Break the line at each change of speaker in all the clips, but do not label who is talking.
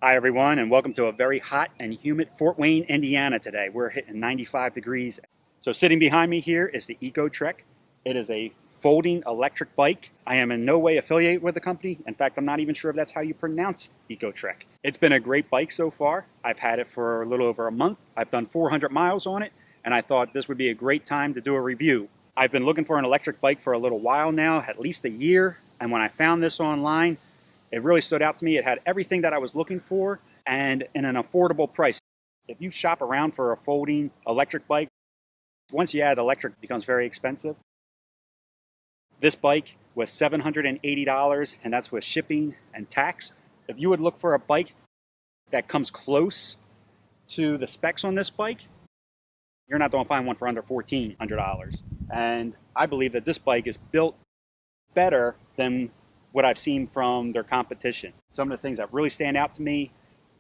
Hi everyone, and welcome to a very hot and humid Fort Wayne, Indiana today. We're hitting 95 degrees. So sitting behind me here is the Ecotric. It is a folding electric bike. I am in no way affiliated with the company. In fact, I'm not even sure if that's how you pronounce Ecotric. It's been a great bike so far. I've had it for a little over a month. I've done 400 miles on it, and I thought this would be a great time to do a review. I've been looking for an electric bike for a little while now, at least a year, and when I found this online, it really stood out to me. It had everything that I was looking for and in an affordable price. If you shop around for a folding electric bike, once you add electric, it becomes very expensive. This bike was $780, and that's with shipping and tax. If you would look for a bike that comes close to the specs on this bike, you're not going to find one for under $1,400. And I believe that this bike is built better than what I've seen from their competition. Some of the things that really stand out to me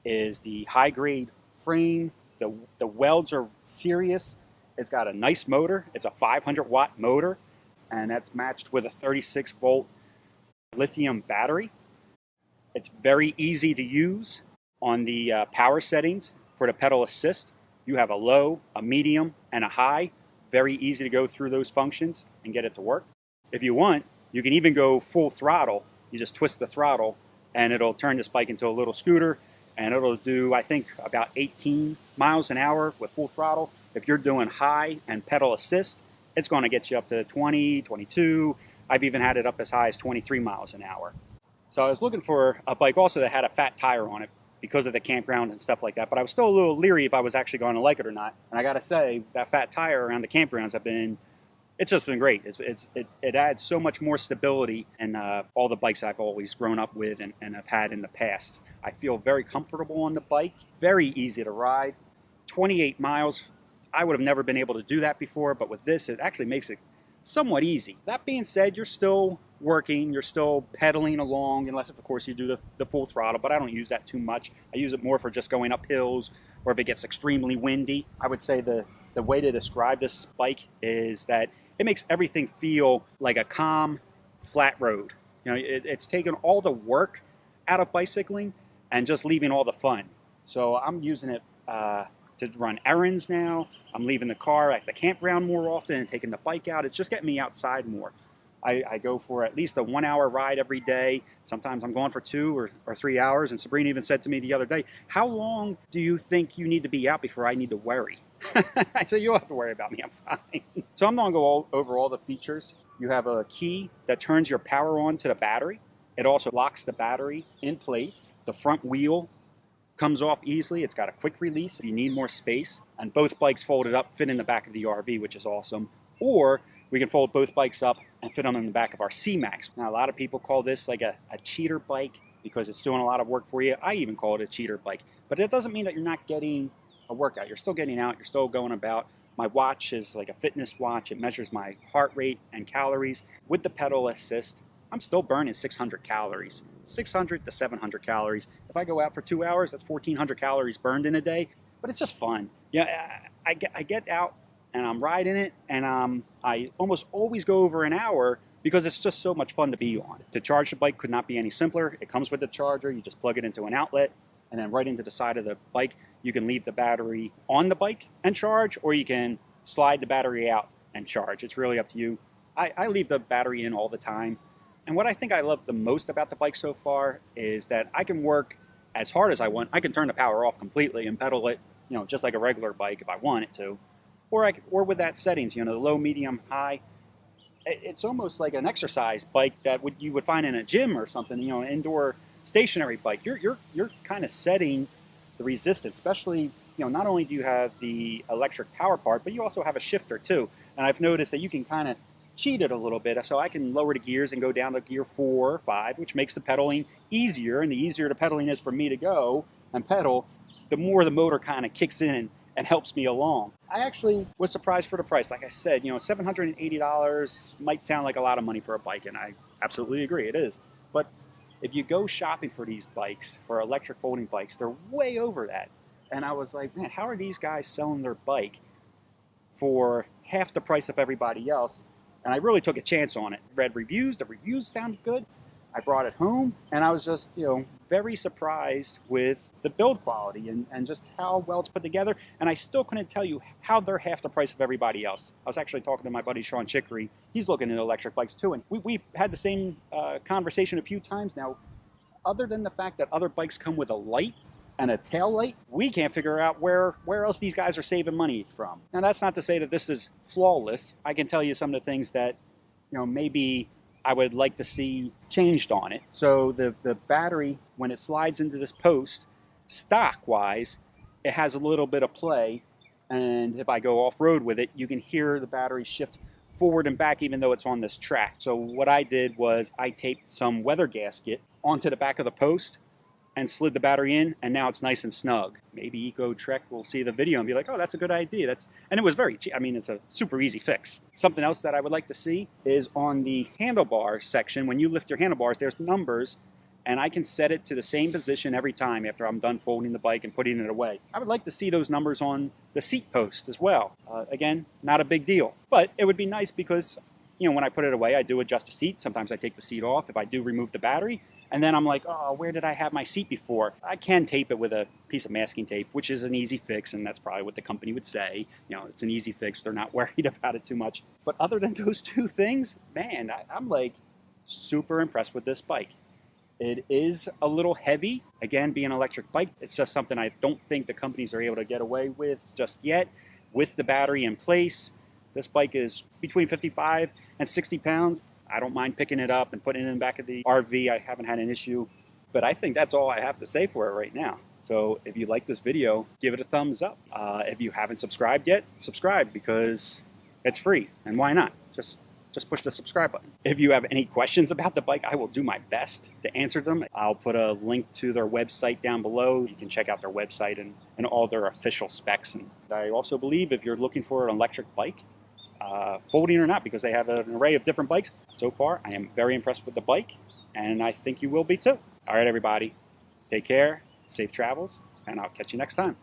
is the high grade frame. The welds are serious. It's got a nice motor. It's a 500 watt motor, and that's matched with a 36 volt lithium battery. It's very easy to use. On the power settings for the pedal assist, you have a low, a medium, and a high. Very easy to go through those functions and get it to work. If you want, you can even go full throttle. You just twist the throttle and it'll turn this bike into a little scooter, and it'll do, I think, about 18 miles an hour with full throttle. If you're doing high and pedal assist, it's going to get you up to 20, 22. I've even had it up as high as 23 miles an hour. So I was looking for a bike also that had a fat tire on it because of the campground and stuff like that, but I was still a little leery if I was actually going to like it or not. And I got to say, that fat tire around the campgrounds it's just been great. It adds so much more stability in all the bikes I've always grown up with and have had in the past. I feel very comfortable on the bike, very easy to ride. 28 miles, I would have never been able to do that before, but with this, it actually makes it somewhat easy. That being said, you're still working, you're still pedaling along, unless of course you do the full throttle, but I don't use that too much. I use it more for just going up hills or if it gets extremely windy. I would say the way to describe this bike is that it makes everything feel like a calm, flat road. You know, it's taken all the work out of bicycling and just leaving all the fun. So I'm using it to run errands now. I'm leaving the car at the campground more often and taking the bike out. It's just getting me outside more. I go for at least a 1 hour ride every day. Sometimes I'm going for 2 or 3 hours. And Sabrina even said to me the other day, how long do you think you need to be out before I need to worry? I said, you don't have to worry about me, I'm fine. So I'm not going to go over all the features. You have a key that turns your power on to the battery. It also locks the battery in place. The front wheel comes off easily. It's got a quick release if you need more space. And both bikes folded up fit in the back of the RV, which is awesome. Or we can fold both bikes up and fit them in the back of our C-Max. Now, a lot of people call this like a cheater bike because it's doing a lot of work for you. I even call it a cheater bike. But it doesn't mean that you're not getting a workout. You're still getting out. You're still going about. My watch is like a fitness watch. It measures my heart rate and calories. With the pedal assist, I'm still burning 600 calories. 600 to 700 calories. If I go out for 2 hours, that's 1,400 calories burned in a day. But it's just fun. Yeah, I get out and I'm riding it, and I almost always go over an hour because it's just so much fun to be on. To charge the bike could not be any simpler. It comes with the charger. You just plug it into an outlet, and then right into the side of the bike, you can leave the battery on the bike and charge, or you can slide the battery out and charge. It's really up to you. I leave the battery in all the time. And what I think I love the most about the bike so far is that I can work as hard as I want. I can turn the power off completely and pedal it, just like a regular bike if I want it to. Or with that settings, the low, medium, high. It's almost like an exercise bike that you would find in a gym or something, an indoor stationary bike. You're kind of setting the resistance, especially, not only do you have the electric power part, but you also have a shifter too. And I've noticed that you can kind of cheat it a little bit. So I can lower the gears and go down to gear 4 or 5, which makes the pedaling easier. And the easier the pedaling is for me to go and pedal, the more the motor kind of kicks in and helps me along. I actually was surprised for the price. Like I said, $780 might sound like a lot of money for a bike, and I absolutely agree, it is. But if you go shopping for these bikes, for electric folding bikes, they're way over that. And I was like, man, how are these guys selling their bike for half the price of everybody else? And I really took a chance on it. Read reviews, the reviews sounded good. I brought it home, and I was just, very surprised with the build quality and just how well it's put together. And I still couldn't tell you how they're half the price of everybody else. I was actually talking to my buddy Sean Chicory. He's looking at electric bikes too. And we had the same conversation a few times now. Other than the fact that other bikes come with a light and a tail light, we can't figure out where else these guys are saving money from. Now, that's not to say that this is flawless. I can tell you some of the things that, maybe I would like to see changed on it. So the battery, when it slides into this post, stock-wise, it has a little bit of play. And if I go off-road with it, you can hear the battery shift forward and back even though it's on this track. So what I did was I taped some weather gasket onto the back of the post and slid the battery in, and now it's nice and snug. Maybe Ecotric will see the video and be like, oh, that's a good idea. And it was very cheap. I mean, it's a super easy fix. Something else that I would like to see is on the handlebar section, when you lift your handlebars, there's numbers, and I can set it to the same position every time after I'm done folding the bike and putting it away. I would like to see those numbers on the seat post as well. Again, not a big deal, but it would be nice because, when I put it away, I do adjust the seat. Sometimes I take the seat off if I do remove the battery. And then I'm like, oh, where did I have my seat before? I can tape it with a piece of masking tape, which is an easy fix, and that's probably what the company would say. It's an easy fix. They're not worried about it too much. But other than those two things, man, I'm like super impressed with this bike. It is a little heavy. Again, being an electric bike, it's just something I don't think the companies are able to get away with just yet. With the battery in place, this bike is between 55 and 60 pounds. I don't mind picking it up and putting it in the back of the RV. I haven't had an issue, but I think that's all I have to say for it right now. So if you like this video, give it a thumbs up. If you haven't subscribed yet, subscribe because it's free. And why not? Just push the subscribe button. If you have any questions about the bike, I will do my best to answer them. I'll put a link to their website down below. You can check out their website and all their official specs. And I also believe if you're looking for an electric bike, folding or not, because they have an array of different bikes. So far, I am very impressed with the bike, and I think you will be too. All right, everybody, take care, safe travels, and I'll catch you next time.